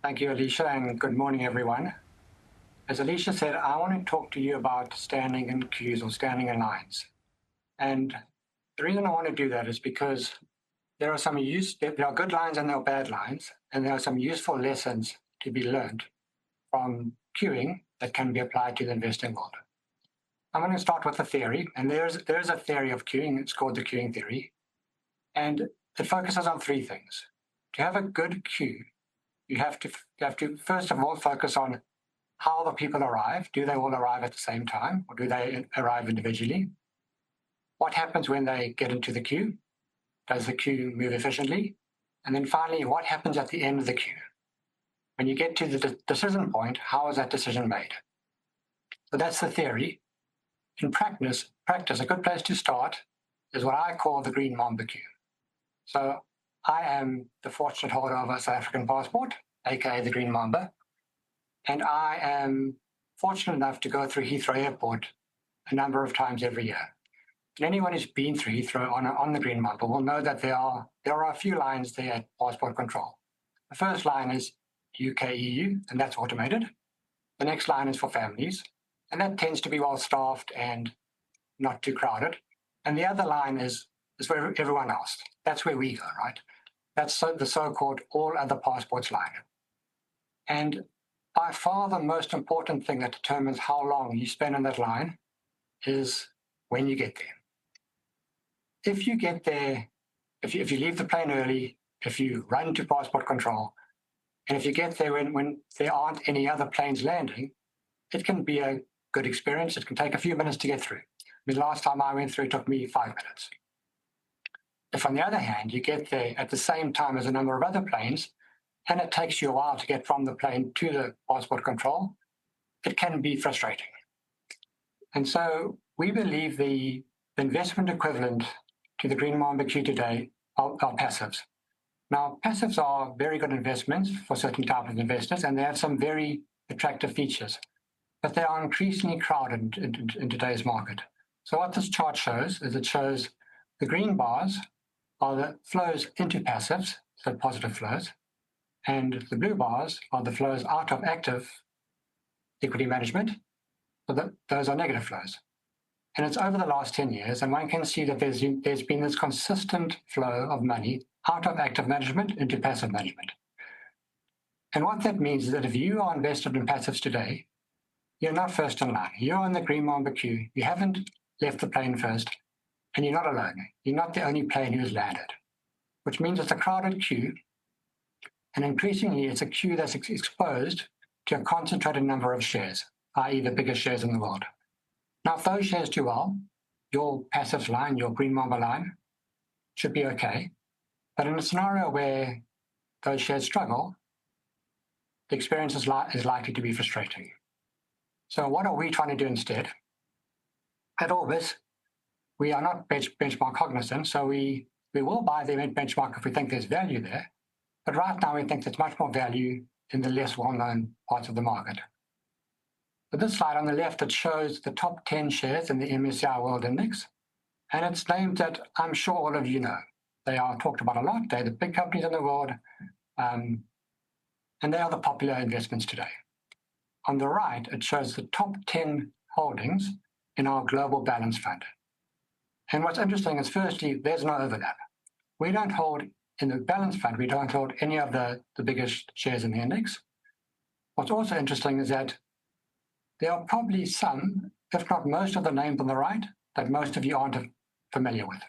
Thank you, Alicia, and good morning, everyone. As Alicia said, I want to talk to you about standing in queues or standing in lines. And the reason I want to do that is because there are good lines and there are bad lines, and there are some useful lessons to be learned from queuing that can be applied to the investing world. I'm going to start with a theory, and there's a theory of queuing. It's called the queuing theory, and it focuses on three things. To have a good queue, you have to first of all focus on how the people arrive. Do they all arrive at the same time, or do they arrive individually? What happens when they get into the queue? Does the queue move efficiently? And then finally, what happens at the end of the queue? When you get to the decision point, how is that decision made? So that's the theory. In practice, a good place to start is what I call the green mamba queue. So I am the fortunate holder of a South African passport, aka the green mamba, and I am fortunate enough to go through Heathrow Airport a number of times every year. And anyone who's been through Heathrow on the green mamba will know that there are a few lines there at passport control. The first line is UK-EU, and that's automated. The next line is for families, and that tends to be well-staffed and not too crowded. And the other line is for everyone else. That's where we go, right? That's the so-called all other passports line. And by far the most important thing that determines how long you spend on that line is when you get there. If you get there, if you leave the plane early, if you run to passport control, and if you get there when there aren't any other planes landing, it can be a good experience. It can take a few minutes to get through. The last time I went through, it took me 5 minutes. If, on the other hand, you get there at the same time as a number of other planes, and it takes you a while to get from the plane to the passport control, it can be frustrating. And so we believe the investment equivalent to the green mamba queue today are passives. Now, passives are very good investments for certain types of investors, and they have some very attractive features, but they are increasingly crowded in today's market. So what this chart shows is it shows the green bars are the flows into passives, so positive flows, and the blue bars are the flows out of active equity management, so those are negative flows. And it's over the last 10 years, and one can see that there's been this consistent flow of money out of active management into passive management. And what that means is that if you are invested in passives today, you're not first in line. You're on the green mamba queue. You haven't left the plane first, and you're not alone. You're not the only plane who's landed, which means it's a crowded queue, and increasingly it's a queue that's exposed to a concentrated number of shares, i.e. the biggest shares in the world. Now, if those shares do well, your passives line, your green mamba line, should be okay. But in a scenario where those shares struggle, the experience is likely to be frustrating. So what are we trying to do instead? At Orbis, we are not benchmark cognizant, so we will buy the event benchmark if we think there's value there. But right now, we think there's much more value in the less well-known parts of the market. But this slide on the left, it shows the top 10 shares in the MSCI World Index, and it's names that I'm sure all of you know. They are talked about a lot. They're the big companies in the world, and they are the popular investments today. On the right, it shows the top 10 holdings in our global balance fund. And what's interesting is, firstly, there's no overlap. We don't hold, in the balance fund, we don't hold any of the biggest shares in the index. What's also interesting is that there are probably some, if not most of the names on the right, that most of you aren't familiar with.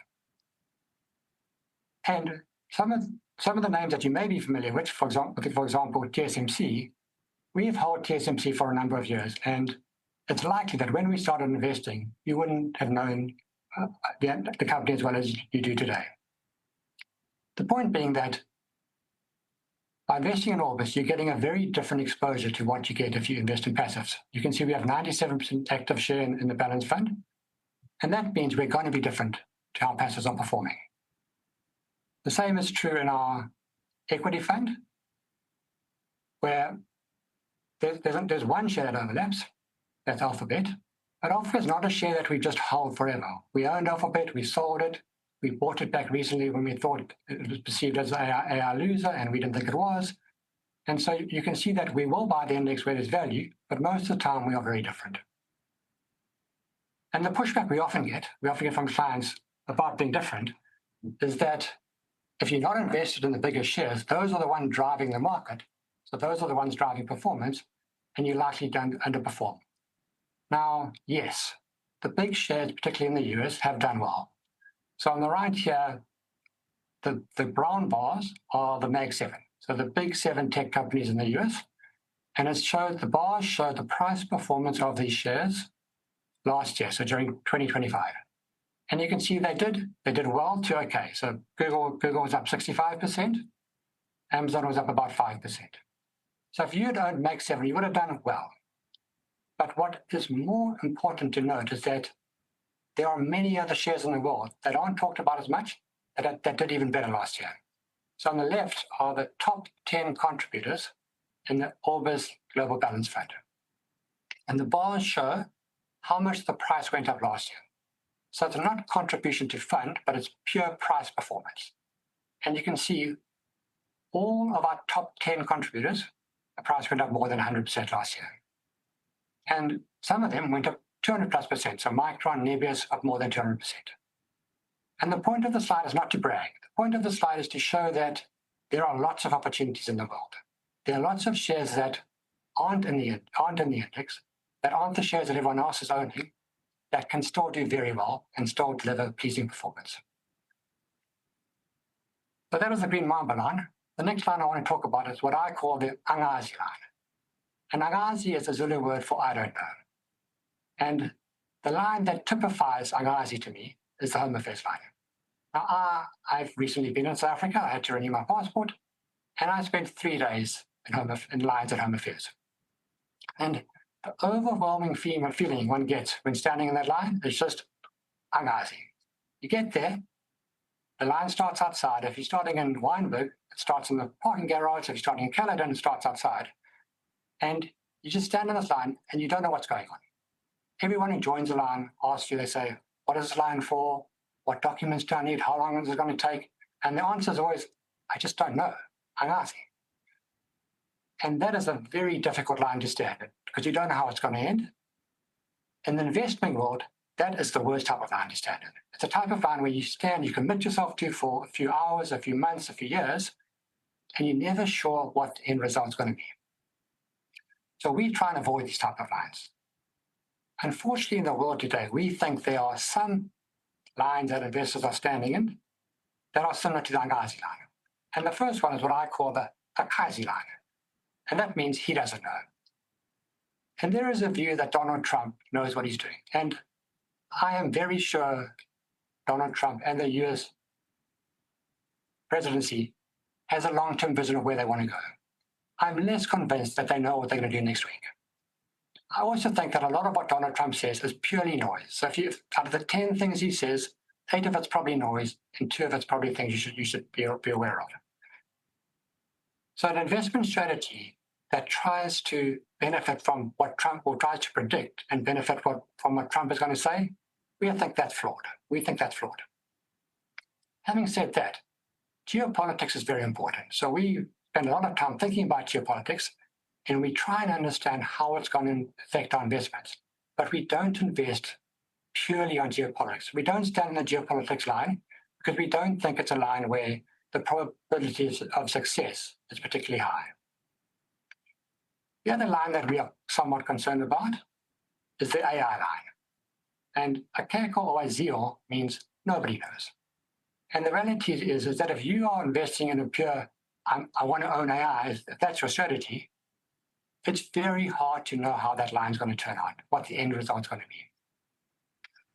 And some of the names that you may be familiar with, for example, TSMC, we've held TSMC for a number of years, and it's likely that when we started investing, you wouldn't have known the company as well as you do today. The point being that by investing in Orbis, you're getting a very different exposure to what you get if you invest in passives. You can see we have 97% active share in the balance fund, and that means we're going to be different to how passives are performing. The same is true in our equity fund, where there's one share that overlaps, that's Alphabet. But Alphabet is not a share that we just hold forever. We owned Alphabet, we sold it, we bought it back recently when we thought it was perceived as an AI loser, and we didn't think it was. And so you can see that we will buy the index where there's value, but most of the time we are very different. And the pushback we often get from clients about being different, is that if you're not invested in the bigger shares, those are the ones driving the market. So those are the ones driving performance, and you likely don't underperform. Now, yes, the big shares, particularly in the US, have done well. So on the right here, the brown bars are the Mag 7. So the big 7 tech companies in the US. And the bars show the price performance of these shares last year, so during 2025. And you can see they did well to okay. So Google was up 65%, Amazon was up about 5%. So if you had owned Mag 7, you would have done well. But what is more important to note is that there are many other shares in the world that aren't talked about as much that did even better last year. So on the left are the top 10 contributors in the Orbis Global Balance Fund. And the bars show how much the price went up last year. So it's not contribution to fund, but it's pure price performance. And you can see all of our top 10 contributors, the price went up more than 100% last year. And some of them went up 200+%. So Micron, Nebius up more than 200%. And the point of the slide is not to brag. The point of the slide is to show that there are lots of opportunities in the world. There are lots of shares that aren't in the index, that aren't the shares that everyone else is owning, that can still do very well and still deliver pleasing performance. So that was the green mamba line. The next line I want to talk about is what I call the Angazi line. And Angazi is a Zulu word for I don't know. And the line that typifies Angazi to me is the Home Affairs line. Now, I've recently been in South Africa. I had to renew my passport, and I spent 3 days in lines at Home Affairs. And the overwhelming feeling one gets when standing in that line is just Angazi. You get there, the line starts outside. If you're starting in Wynberg, it starts in the parking garage. If you're starting in Caledon, it starts outside. And you just stand in this line and you don't know what's going on. Everyone who joins the line asks you, they say, what is this line for? What documents do I need? How long is it going to take? And the answer is always, I just don't know. Angazi. And that is a very difficult line to stand in because you don't know how it's going to end. In the investment world, that is the worst type of line to stand in. It's a type of line where you stand, you commit yourself to for a few hours, a few months, a few years, and you're never sure what the end result's going to be. So we try and avoid these type of lines. Unfortunately, in the world today, we think there are some lines that investors are standing in that are similar to the Angazi line. And the first one is what I call the Akazi line. And that means he doesn't know. And there is a view that Donald Trump knows what he's doing. And I am very sure Donald Trump and the US presidency has a long-term vision of where they want to go. I'm less convinced that they know what they're going to do next week. I also think that a lot of what Donald Trump says is purely noise. So out of the 10 things he says, 8 of it's probably noise, and 2 of it's probably things you should be aware of. So an investment strategy that tries to benefit from what Trump, or tries to predict and benefit from what Trump is going to say, we think that's flawed. Having said that, geopolitics is very important. So we spend a lot of time thinking about geopolitics, and we try and understand how it's going to affect our investments. But we don't invest purely on geopolitics. We don't stand in the geopolitics line because we don't think it's a line where the probability of success is particularly high. The other line that we are somewhat concerned about is the AI line. And akeko or azio means nobody knows. And the reality is that if you are investing in a pure, I want to own AI, if that's your strategy, it's very hard to know how that line is going to turn out, what the end result is going to be.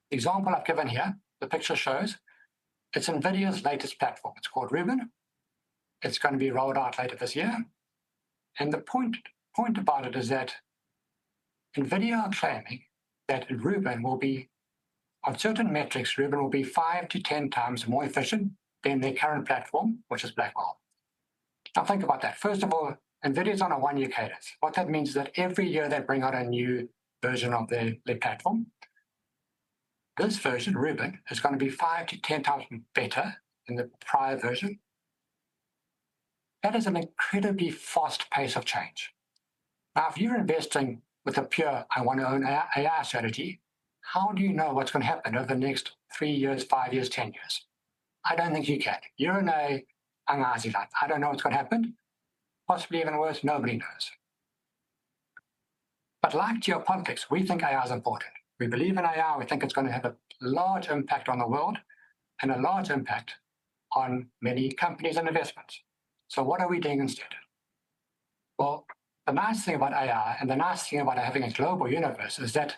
The example I've given here, the picture shows, it's NVIDIA's latest platform. It's called Rubin. It's going to be rolled out later this year. And the point about it is that NVIDIA are claiming that Rubin will be, on certain metrics, Rubin will be 5 to 10 times more efficient than their current platform, which is Blackwell. Now think about that. First of all, NVIDIA is on a 1-year cadence. What that means is that every year they bring out a new version of their platform. This version, Rubin, is going to be 5 to 10 times better than the prior version. that is an incredibly fast pace of change. Now, if you're investing with a pure, I want to own AI strategy, how do you know what's going to happen over the next 3 years, 5 years, 10 years? I don't think you can. You're in a Angazi line. I don't know what's going to happen. Possibly even worse, nobody knows. But like geopolitics, we think AI is important. We believe in AI. We think it's going to have a large impact on the world and a large impact on many companies and investments. So what are we doing instead? Well, the nice thing about AI and the nice thing about having a global universe is that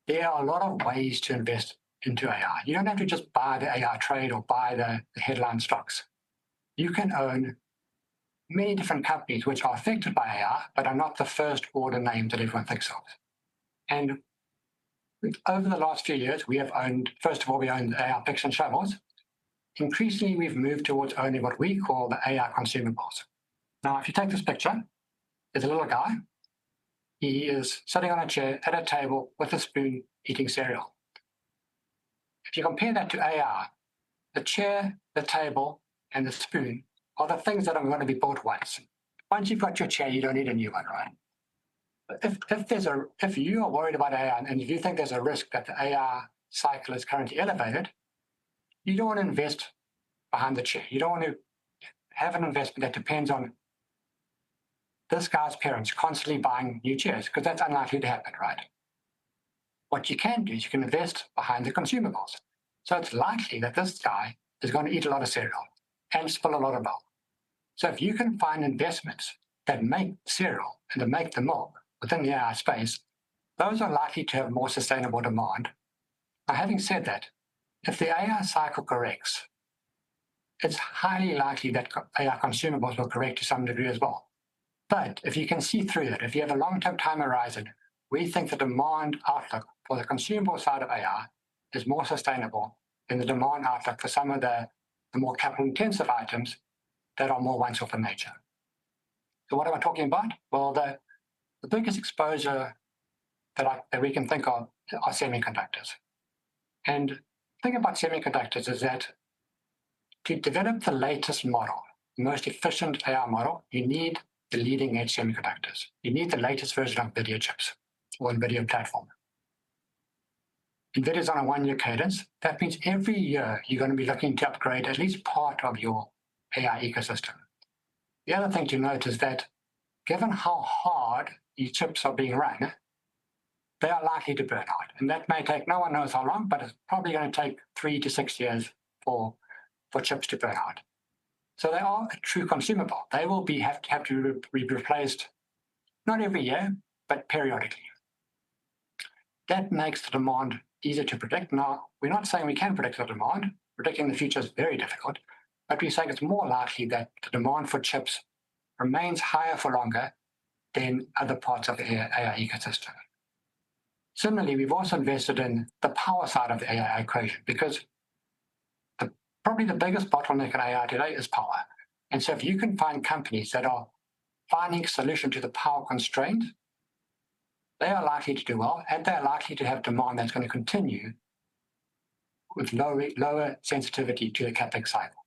there are a lot of ways to invest into AI. You don't have to just buy the AI trade or buy the headline stocks. You can own many different companies which are affected by AI, but are not the first order names that everyone thinks of. And over the last few years, we have owned, first of all, we owned AI picks and shovels. Increasingly, we've moved towards owning what we call the AI consumables. Now, if you take this picture, there's a little guy. He is sitting on a chair at a table with a spoon eating cereal. If you compare that to AI, the chair, the table, and the spoon are the things that are going to be bought once. Once you've got your chair, you don't need a new one, right? But if you are worried about AI and if you think there's a risk that the AI cycle is currently elevated, you don't want to invest behind the chair. You don't want to have an investment that depends on this guy's parents constantly buying new chairs, because that's unlikely to happen, right? What you can do is you can invest behind the consumables. So it's likely that this guy is going to eat a lot of cereal and spill a lot of milk. So if you can find investments that make cereal and that make the milk within the AI space, those are likely to have more sustainable demand. Now, having said that, if the AI cycle corrects, it's highly likely that AI consumables will correct to some degree as well. But if you can see through that, if you have a long-term time horizon, we think the demand outlook for the consumable side of AI is more sustainable than the demand outlook for some of the more capital-intensive items that are more once-off in nature. So what am I talking about? Well, the biggest exposure that we can think of are semiconductors. And the thing about semiconductors is that to develop the latest model, the most efficient AI model, you need the leading edge semiconductors. You need the latest version of NVIDIA chips or NVIDIA platform. NVIDIA's on a 1-year cadence. That means every year you're going to be looking to upgrade at least part of your AI ecosystem. The other thing to note is that given how hard these chips are being run, they are likely to burn out. And that may take, no one knows how long, but it's probably going to take 3 to 6 years for chips to burn out. So they are a true consumable. They will have to be replaced, not every year, but periodically. That makes the demand easier to predict. Now, we're not saying we can predict the demand. Predicting the future is very difficult, but we're saying it's more likely that the demand for chips remains higher for longer than other parts of the AI ecosystem. Similarly, we've also invested in the power side of the AI equation, because probably the biggest bottleneck in AI today is power. And so if you can find companies that are finding a solution to the power constraint, they are likely to do well, and they're likely to have demand that's going to continue with lower sensitivity to the CapEx cycle.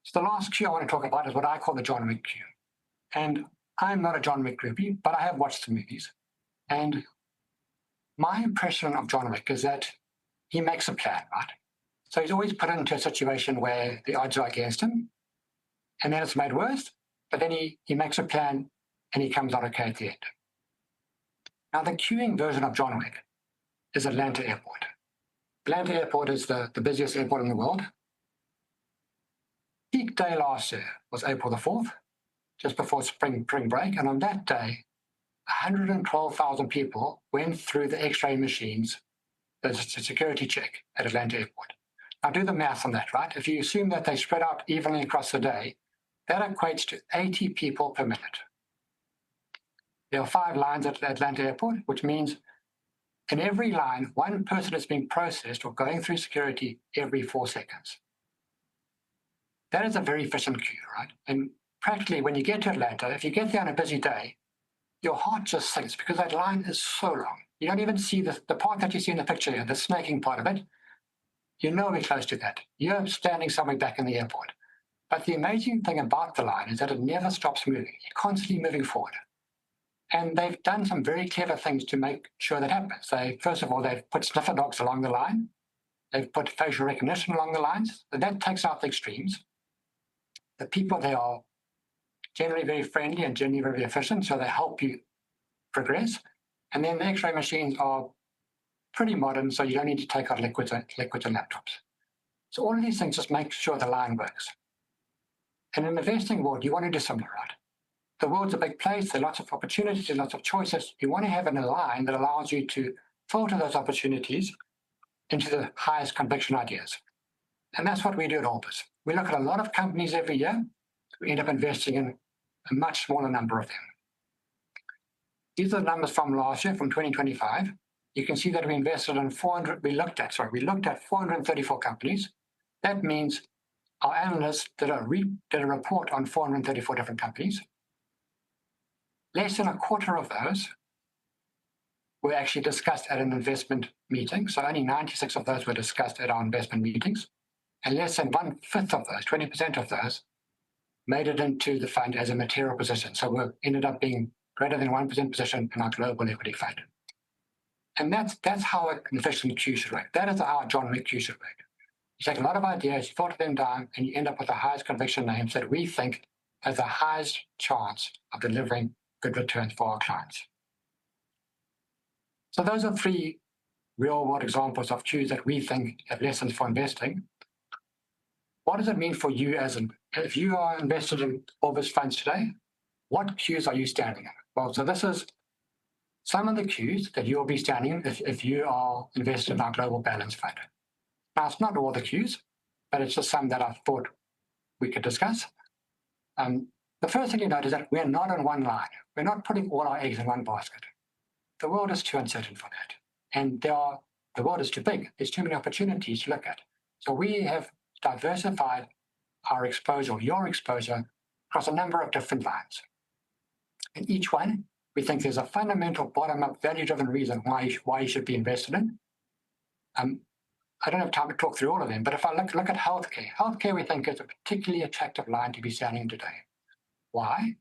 So the last Q I want to talk about is what I call the John Wick Q. And I'm not a John Wick groupie, but I have watched the movies. And my impression of John Wick is that he makes a plan, right? So he's always put into a situation where the odds are against him, and then it's made worse, but then he makes a plan and he comes out okay at the end. Now, the queuing version of John Wick is Atlanta Airport. Atlanta Airport is the busiest airport in the world. Peak day last year was April the 4th, just before spring break, and on that day, 112,000 people went through the X-ray machines. There's a security check at Atlanta Airport. Now do the math on that, right? If you assume that they spread out evenly across the day, that equates to 80 people per minute. There are 5 lines at Atlanta Airport, which means in every line, one person is being processed or going through security every 4 seconds. That is a very efficient queue, right? And practically when you get to Atlanta, if you get there on a busy day, your heart just sinks because that line is so long. You don't even see the part that you see in the picture here, the snaking part of it. You're nowhere close to that. You're standing somewhere back in the airport. But the amazing thing about the line is that it never stops moving. You're constantly moving forward. And they've done some very clever things to make sure that happens. First of all, they've put sniffer dogs along the line. They've put facial recognition along the lines. So that takes out the extremes. The people there are generally very friendly and generally very efficient, so they help you progress. And then the X-ray machines are pretty modern, so you don't need to take out liquids and laptops. So all of these things just make sure the line works. In an investing world, you want to do similar, right? The world's a big place. There are lots of opportunities and lots of choices. You want to have a line that allows you to filter those opportunities into the highest conviction ideas. And that's what we do at Orbis. We look at a lot of companies every year. We end up investing in a much smaller number of them. These are the numbers from last year, from 2025. You can see that we invested in we looked at 434 companies. That means our analysts did a report on 434 different companies. Less than a quarter of those were actually discussed at an investment meeting. So only 96 of those were discussed at our investment meetings. And less than 1/5 of those, 20% of those, made it into the fund as a material position. So we ended up being greater than 1% position in our global equity fund. And that's how an efficient Q should work. That is how John Wick Q should work. You take a lot of ideas, you filter them down, and you end up with the highest conviction names that we think has the highest chance of delivering good returns for our clients. So those are 3 real-world examples of Qs that we think have lessons for investing. What does it mean for you if you are invested in Orbis funds today, what Qs are you standing in? Well, so this is some of the Qs that you'll be standing in if you are invested in our global balance fund. Now, it's not all the Qs, but it's just some that I thought we could discuss. The first thing you note is that we're not on one line. We're not putting all our eggs in one basket. The world is too uncertain for that. And the world is too big. There's too many opportunities to look at. So we have diversified our exposure, your exposure, across a number of different lines. In each one, we think there's a fundamental bottom-up value-driven reason why you should be invested in. I don't have time to talk through all of them, but if I look at healthcare, healthcare we think is a particularly attractive line to be standing in today. Why?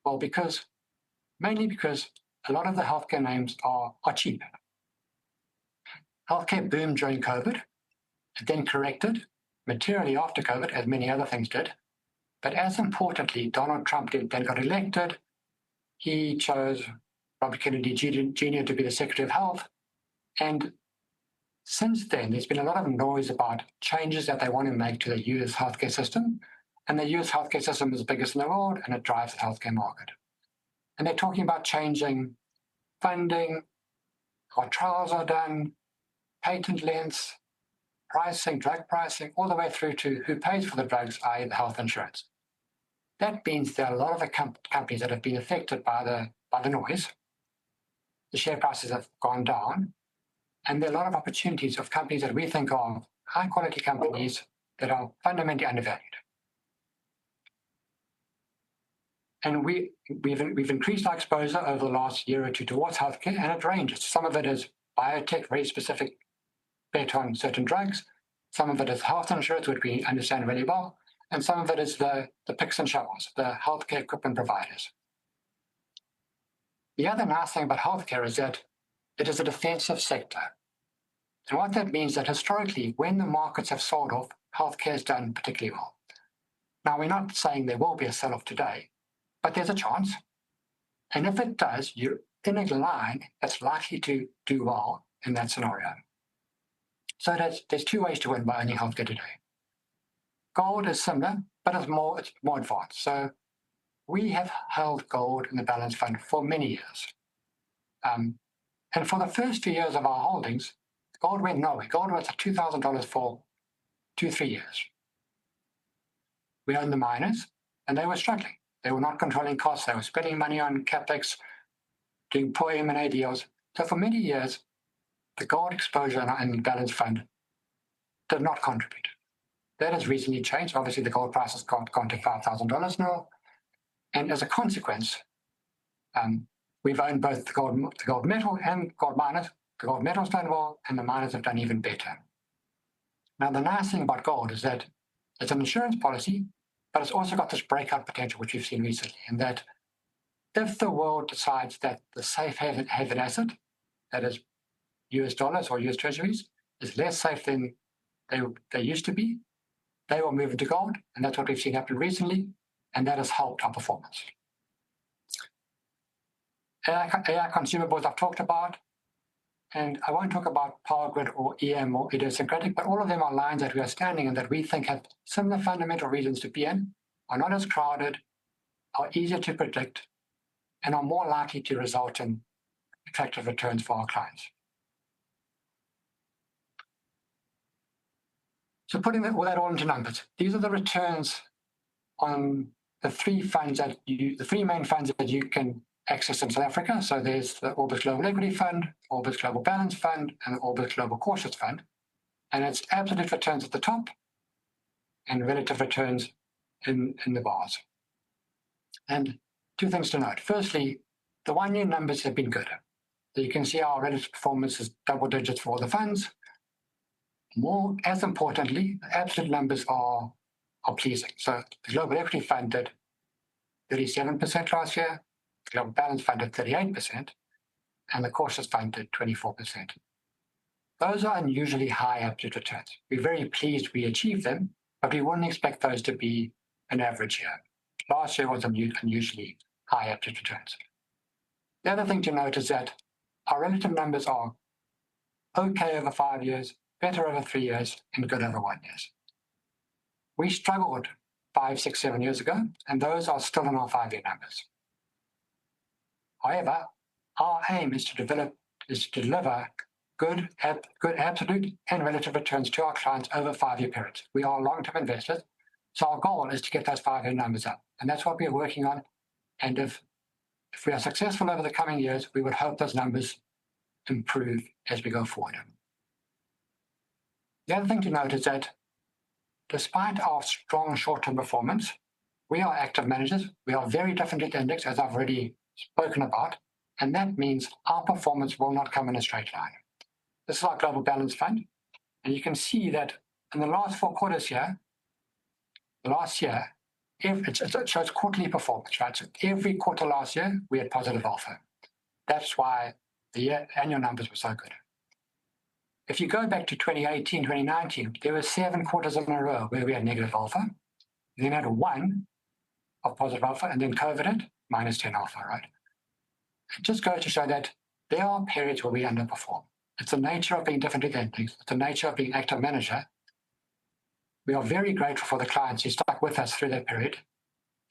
Well, mainly because a lot of the healthcare names are cheap. Healthcare boomed during COVID. It then corrected materially after COVID, as many other things did. But as importantly, Donald Trump then got elected. He chose Robert Kennedy Jr. to be the Secretary of Health. And since then, there's been a lot of noise about changes that they want to make to the US healthcare system. And the US healthcare system is the biggest in the world, and it drives the healthcare market. And they're talking about changing funding, how trials are done, patent lengths, pricing, drug pricing, all the way through to who pays for the drugs, i.e. the health insurance. That means there are a lot of the companies that have been affected by the noise. The share prices have gone down, and there are a lot of opportunities of companies that we think are high-quality companies that are fundamentally undervalued. And we've increased our exposure over the last year or two towards healthcare, and it ranges. Some of it is biotech, very specific bet on certain drugs. Some of it is health insurance, which we understand really well. And some of it is the picks and shovels, the healthcare equipment providers. The other nice thing about healthcare is that it is a defensive sector. And what that means is that historically, when the markets have sold off, healthcare has done particularly well. Now, we're not saying there will be a sell-off today, but there's a chance. And if it does, you're in a line that's likely to do well in that scenario. So there's 2 ways to win by owning healthcare today. Gold is similar, but it's more advanced. So we have held gold in the balance fund for many years. And for the first few years of our holdings, gold went nowhere. Gold was at $2,000 for 2-3 years. We owned the miners, and they were struggling. They were not controlling costs. They were spending money on capex, doing poor M&A deals. So for many years, the gold exposure in the balance fund did not contribute. That has recently changed. Obviously, the gold price has gone to $5,000 now. And as a consequence, we've owned both the gold metal and gold miners. The gold metal's done well, and the miners have done even better. Now, the nice thing about gold is that it's an insurance policy, but it's also got this breakout potential, which we've seen recently, in that if the world decides that the safe haven asset, that is US dollars or US treasuries, is less safe than they used to be, they will move into gold, and that's what we've seen happen recently, and that has helped our performance. AI consumables I've talked about, and I won't talk about power grid or EM or idiosyncratic, but all of them are lines that we are standing in that we think have similar fundamental reasons to be in, are not as crowded, are easier to predict, and are more likely to result in attractive returns for our clients. So putting all that into numbers, these are the returns on the three main funds that you can access in South Africa. So there's the Orbis Global Equity Fund, Orbis Global Balance Fund, and the Orbis Global Cautious Fund. And it's absolute returns at the top and relative returns in the bars. And two things to note. Firstly, the 1 year numbers have been good. So you can see our relative performance is double digits for all the funds. More, as importantly, the absolute numbers are pleasing. So the Global Equity Fund did 37% last year, the Global Balance Fund did 38%, and the Cautious Fund did 24%. Those are unusually high absolute returns. We're very pleased we achieved them, but we wouldn't expect those to be an average year. Last year was unusually high absolute returns. The other thing to note is that our relative numbers are okay over 5 years, better over 3 years, and good over 1 year. We struggled 5, 6, 7 years ago, and those are still in our 5 year numbers. However, our aim is to deliver good absolute and relative returns to our clients over 5 year periods. We are long-term investors, so our goal is to get those 5 year numbers up, and that's what we are working on. And if we are successful over the coming years, we would hope those numbers improve as we go forward. The other thing to note is that despite our strong short-term performance, we are active managers. We are very different to index, as I've already spoken about, and that means our performance will not come in a straight line. This is our Global Balance Fund, and you can see that in the last 4 quarters here, last year, it shows quarterly performance, right? So every quarter last year, we had positive alpha. That's why the annual numbers were so good. If you go back to 2018, 2019, there were 7 quarters in a row where we had negative alpha. Then had 1 of positive alpha, and then COVID hit, minus 10 alpha, right? It just goes to show that there are periods where we underperform. It's the nature of being different with things. It's the nature of being active manager. We are very grateful for the clients who stuck with us through that period,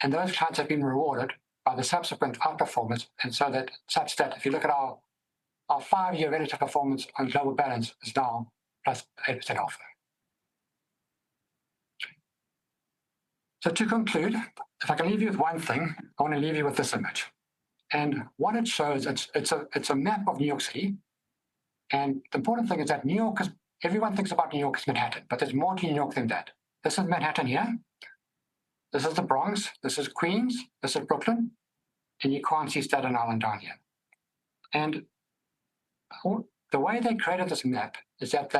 and those clients have been rewarded by the subsequent outperformance, and such that if you look at our 5 year relative performance on global balance is now plus 8% alpha. So to conclude, if I can leave you with one thing, I want to leave you with this image. And what it shows, it's a map of New York City. And the important thing is that New York everyone thinks about New York as Manhattan, but there's more to New York than that. This is Manhattan here. This is the Bronx. This is Queens. This is Brooklyn. And you can't see Staten Island down here. And the way they created this map is that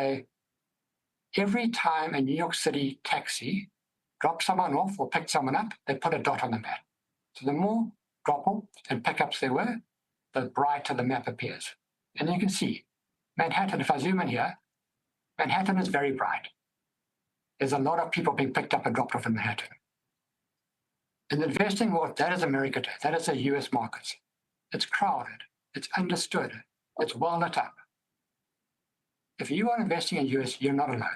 every time a New York City taxi dropped someone off or picked someone up, they put a dot on the map. So the more drop-offs and pickups there were, the brighter the map appears. And you can see Manhattan, if I zoom in here, Manhattan is very bright. There's a lot of people being picked up and dropped off in Manhattan. In the investing world, that is America today. That is the US markets. It's crowded. It's understood. It's well lit up. If you are investing in US, you're not alone.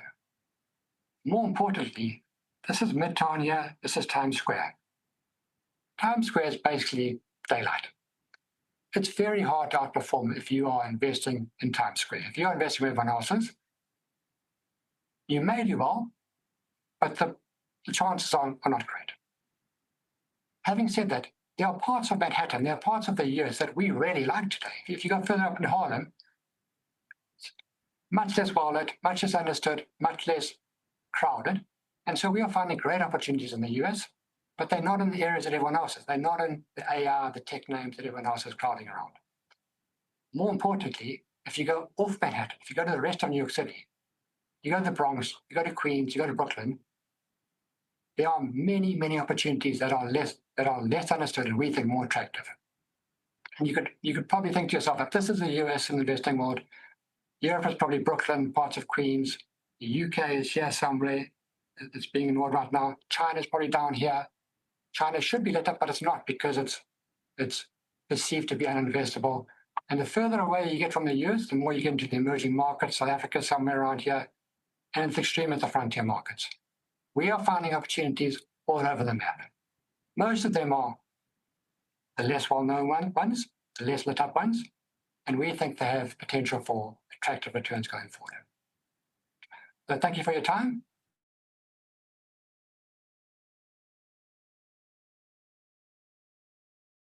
More importantly, this is Midtown here. This is Times Square. Times Square is basically daylight. It's very hard to outperform if you are investing in Times Square. If you're investing with everyone else's, you may do well, but the chances are not great. Having said that, there are parts of Manhattan, there are parts of the US that we really like today. If you go further up in Harlem, it's much less well lit, much less understood, much less crowded. And so we are finding great opportunities in the US, but they're not in the areas that everyone else is. They're not in the AI, the tech names that everyone else is crowding around. More importantly, if you go off Manhattan, if you go to the rest of New York City, you go to the Bronx, you go to Queens, you go to Brooklyn, there are many, many opportunities that are less understood and we think more attractive. And you could probably think to yourself, if this is the US and the investing world, Europe is probably Brooklyn, parts of Queens, the UK is here somewhere, it's being ignored right now. China is probably down here. China should be lit up, but it's not because it's perceived to be uninvestable. And the further away you get from the US, the more you get into the emerging markets. South Africa is somewhere around here, and it's extreme at the frontier markets. We are finding opportunities all over the map. Most of them are the less well-known ones, the less lit up ones, and we think they have potential for attractive returns going forward. So thank you for your time.